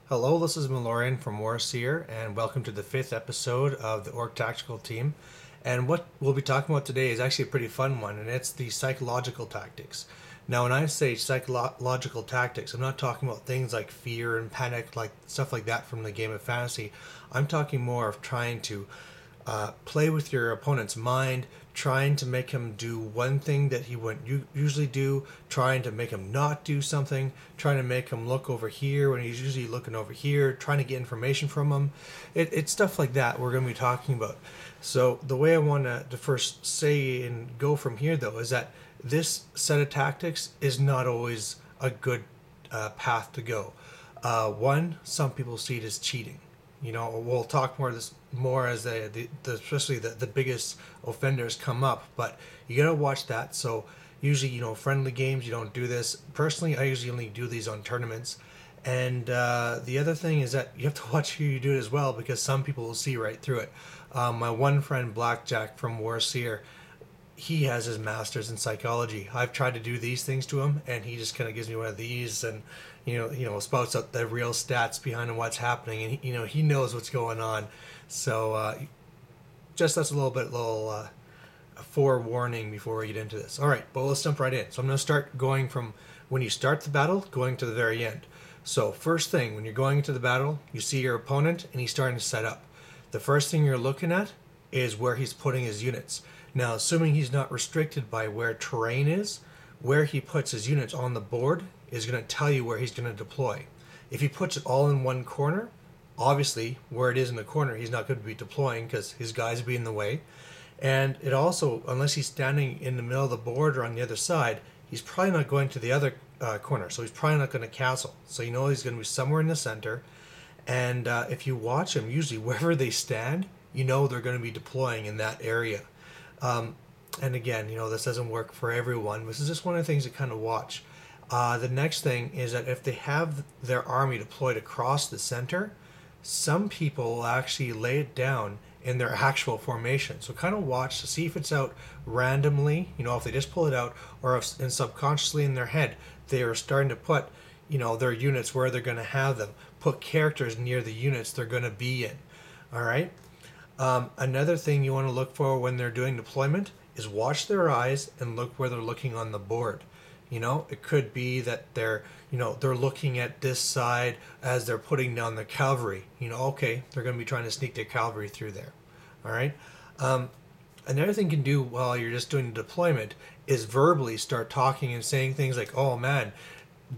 Hello, this is Malorian from Warhammer, and welcome to the fifth episode of the Orc Tactical Team. And what we'll be talking about today is actually a pretty fun one, and it's the psychological tactics. Now, when I say psychological tactics, I'm not talking about things like fear and panic, like stuff like that from the game of fantasy. I'm talking more of trying to play with your opponent's mind, trying to make him do one thing that he wouldn't usually do, trying to make him not do something, trying to make him look over here when he's usually looking over here, trying to get information from him. It's stuff like that we're going to be talking about. So the way I want to first say and go from here, though, is that this set of tactics is not always a good path to go. One, some people see it as cheating. You know, we'll talk more as especially the biggest offenders come up, but you gotta watch that. So usually, friendly games, you don't do this. Personally, I usually only do these on tournaments. And the other thing is that you have to watch who you do it as well, because some people will see right through it. My one friend Blackjack from Warseer, he has his master's in psychology. I've tried to do these things to him, and he just kind of gives me one of these, and spouts out the real stats behind what's happening, and he knows what's going on. So just that's a little forewarning before we get into this. All right, but let's jump right in. So I'm going to start going from when you start the battle, going to the very end. So first thing, when you're going into the battle, you see your opponent, and he's starting to set up. The first thing you're looking at is where he's putting his units. Now, assuming he's not restricted by where terrain is, where he puts his units on the board is going to tell you where he's going to deploy. If he puts it all in one corner, obviously where it is in the corner, he's not going to be deploying because his guys will be in the way. And it also, unless he's standing in the middle of the board or on the other side, he's probably not going to the other corner. So he's probably not going to castle. So you know he's going to be somewhere in the center. And if you watch him, usually wherever they stand, you know they're going to be deploying in that area. And again, this doesn't work for everyone. This is just one of the things to kind of watch. The next thing is that if they have their army deployed across the center, some people will actually lay it down in their actual formation. So kind of watch to see if it's out randomly, if they just pull it out, or if and subconsciously in their head they are starting to put, their units where they're going to have them. Put characters near the units they're going to be in. All right. Another thing you want to look for when they're doing deployment is watch their eyes and look where they're looking on the board. It could be that they're looking at this side as they're putting down the cavalry. Okay, they're going to be trying to sneak their cavalry through there. All right. Another thing you can do while you're just doing the deployment is verbally start talking and saying things like, "Oh man,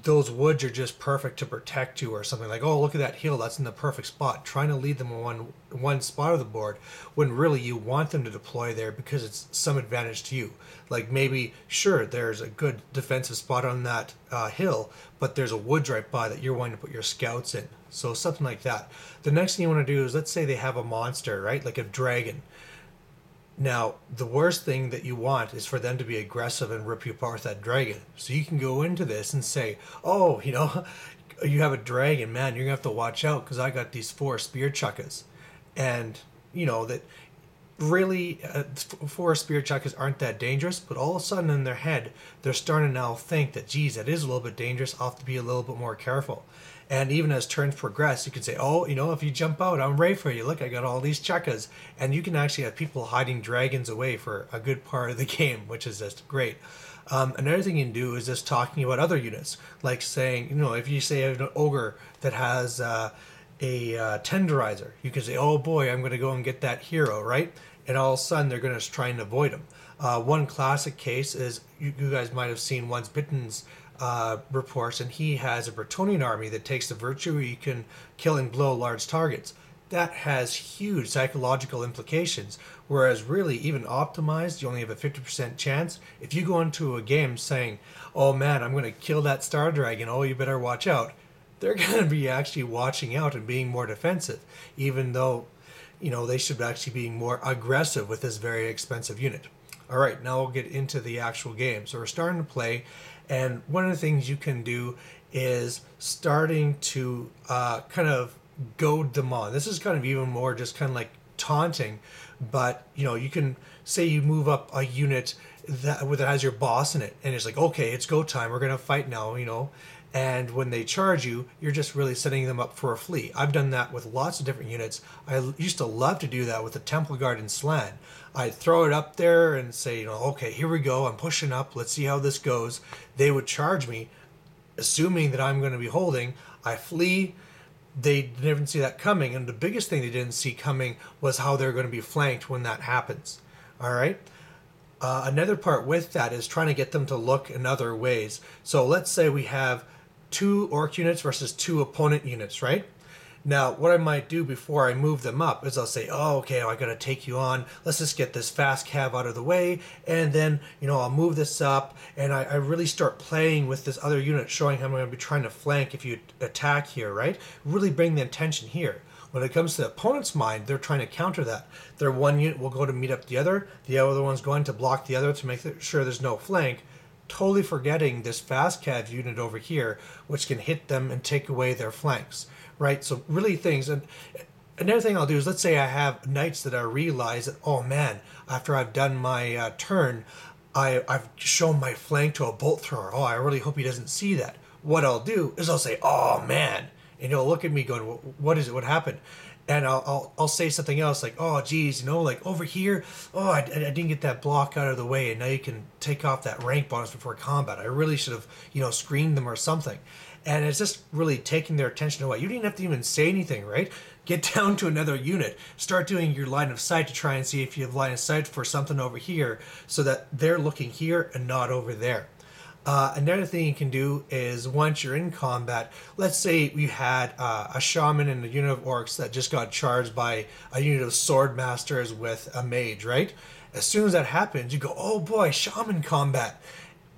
those woods are just perfect to protect you," or something like, "Oh, look at that hill, that's in the perfect spot," trying to lead them on one spot of the board when really you want them to deploy there because it's some advantage to you. Like maybe, sure, there's a good defensive spot on that hill, but there's a woods right by that you're wanting to put your scouts in. So something like that. The next thing you want to do is, let's say they have a monster, right? Like a dragon. Now, the worst thing that you want is for them to be aggressive and rip you apart with that dragon. So you can go into this and say, "Oh, you have a dragon, man, you're going to have to watch out because I got these 4 spear chuckas." And, that really 4 spear chuckas aren't that dangerous, but all of a sudden in their head, they're starting to now think that, geez, that is a little bit dangerous, I'll have to be a little bit more careful. And even as turns progress, you can say, "Oh, if you jump out, I'm ready for you. Look, I got all these chuckas." And you can actually have people hiding dragons away for a good part of the game, which is just great. Another thing you can do is just talking about other units. Like saying, if you say an ogre that has a tenderizer, you can say, "Oh boy, I'm going to go and get that hero," right? And all of a sudden, they're going to try and avoid him. One classic case is, you guys might have seen once Bitten's reports, and he has a Bretonian army that takes the virtue where you can kill and blow large targets. That has huge psychological implications, whereas really, even optimized, you only have a 50% chance. If you go into a game saying, "Oh man, I'm going to kill that star dragon, oh you better watch out," they're going to be actually watching out and being more defensive, even though they should actually be more aggressive with this very expensive unit. All right, now we'll get into the actual game. So we're starting to play, and one of the things you can do is starting to kind of goad them on. This is kind of even more just kind of like taunting, but you can say you move up a unit that has your boss in it, and it's like, "Okay, it's go time, we're gonna fight now," And when they charge you, you're just really setting them up for a flee. I've done that with lots of different units. I used to love to do that with the Temple Guard and Slan. I'd throw it up there and say, okay, here we go. I'm pushing up. Let's see how this goes. They would charge me, assuming that I'm going to be holding. I flee. They didn't see that coming. And the biggest thing they didn't see coming was how they're going to be flanked when that happens. All right. Another part with that is trying to get them to look in other ways. So let's say we have 2 orc units versus 2 opponent units, right? Now, what I might do before I move them up is I'll say, okay, I got to take you on. Let's just get this fast cav out of the way. And then, I'll move this up. And I really start playing with this other unit, showing how I'm going to be trying to flank if you attack here, right? Really bring the attention here. When it comes to the opponent's mind, they're trying to counter that. Their one unit will go to meet up the other one's going to block the other to make sure there's no flank, totally forgetting this fast cav unit over here, which can hit them and take away their flanks, right? So really things, and another thing I'll do is, let's say I have knights that I realize that, oh man, after I've done my turn, I've shown my flank to a bolt thrower. Oh, I really hope he doesn't see that. What I'll do is I'll say, oh man, and he'll look at me going, what is it? What happened? And I'll say something else like, oh, geez, like over here, oh, I didn't get that block out of the way, and now you can take off that rank bonus before combat. I really should have, screened them or something. And it's just really taking their attention away. You didn't have to even say anything, right? Get down to another unit. Start doing your line of sight to try and see if you have line of sight for something over here so that they're looking here and not over there. Another thing you can do is, once you're in combat, let's say you had a shaman and a unit of orcs that just got charged by a unit of sword masters with a mage, right? As soon as that happens, you go, oh boy, shaman combat.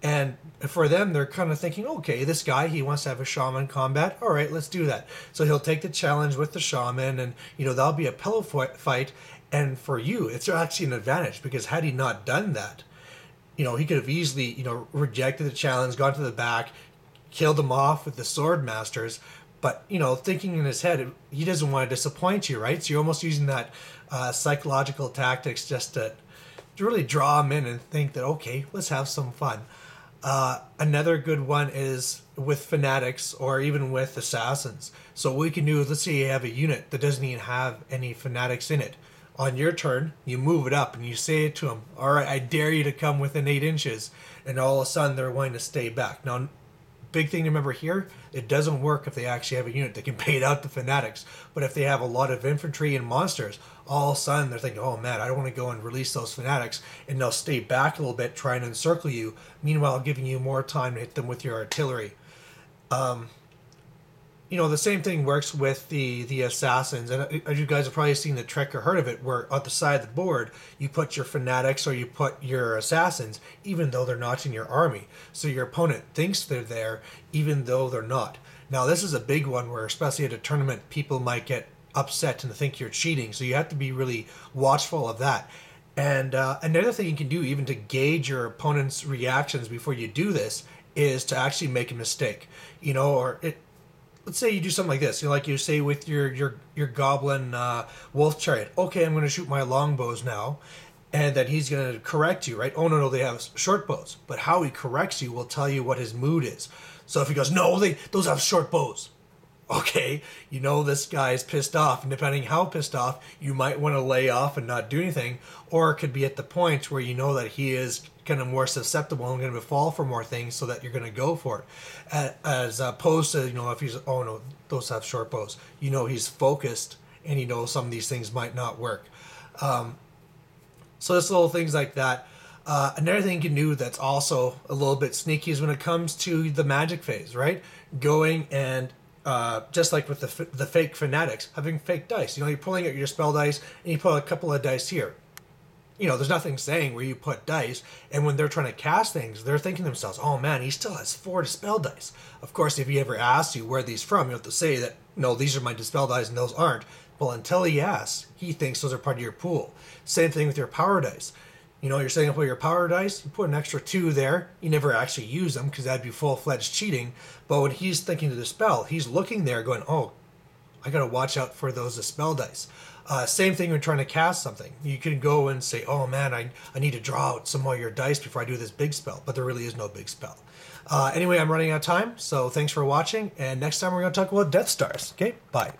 And for them, they're kind of thinking, okay, this guy, he wants to have a shaman combat. All right, let's do that. So he'll take the challenge with the shaman, and, that'll be a pillow fight. And for you, it's actually an advantage, because had he not done that, he could have easily, rejected the challenge, gone to the back, killed them off with the sword masters. But, thinking in his head, he doesn't want to disappoint you, right? So you're almost using that psychological tactics just to really draw him in and think that, okay, let's have some fun. Another good one is with fanatics or even with assassins. So what we can do is, let's say you have a unit that doesn't even have any fanatics in it. On your turn, you move it up and you say it to them, all right, I dare you to come within 8 inches. And all of a sudden, they're wanting to stay back. Now, big thing to remember here, it doesn't work if they actually have a unit that can bait out the fanatics. But if they have a lot of infantry and monsters, all of a sudden they're thinking, oh man, I don't want to go and release those fanatics. And they'll stay back a little bit, trying to encircle you, meanwhile giving you more time to hit them with your artillery. The same thing works with the assassins. And you guys have probably seen the trick or heard of it, where on the side of the board, you put your fanatics or you put your assassins, even though they're not in your army. So your opponent thinks they're there, even though they're not. Now, this is a big one where, especially at a tournament, people might get upset and think you're cheating. So you have to be really watchful of that. And another thing you can do, even to gauge your opponent's reactions before you do this, is to actually make a mistake. Let's say you do something like this, like you say with your goblin wolf chariot. Okay, I'm going to shoot my longbows now, and then he's going to correct you, right? Oh no, they have short bows. But how he corrects you will tell you what his mood is. So if he goes, no, those have short bows. Okay, this guy's pissed off, and depending how pissed off, you might want to lay off and not do anything, or it could be at the point where that he is kind of more susceptible and going to fall for more things, so that you're going to go for it, as opposed to if he's, oh no, those have short bows, he's focused and some of these things might not work. So there's little things like that. Another thing you can do that's also a little bit sneaky is when it comes to the magic phase, right? Going and just like with the fake fanatics, having fake dice. You're pulling out your spell dice and you put a couple of dice here. There's nothing saying where you put dice, and when they're trying to cast things, they're thinking to themselves, oh man, he still has 4 dispel dice. Of course, if he ever asks you where are these from, you have to say that, no, these are my dispel dice and those aren't. Well, until he asks, he thinks those are part of your pool. Same thing with your power dice. You're setting up with your power dice, you put an extra 2 there, you never actually use them because that'd be full-fledged cheating. But when he's thinking to dispel, he's looking there going, oh, I gotta watch out for those dispel dice. Same thing when trying to cast something. You can go and say, oh man, I need to draw out some more of your dice before I do this big spell, but there really is no big spell. Anyway, I'm running out of time, so thanks for watching. And next time we're going to talk about Death Stars. Okay, bye.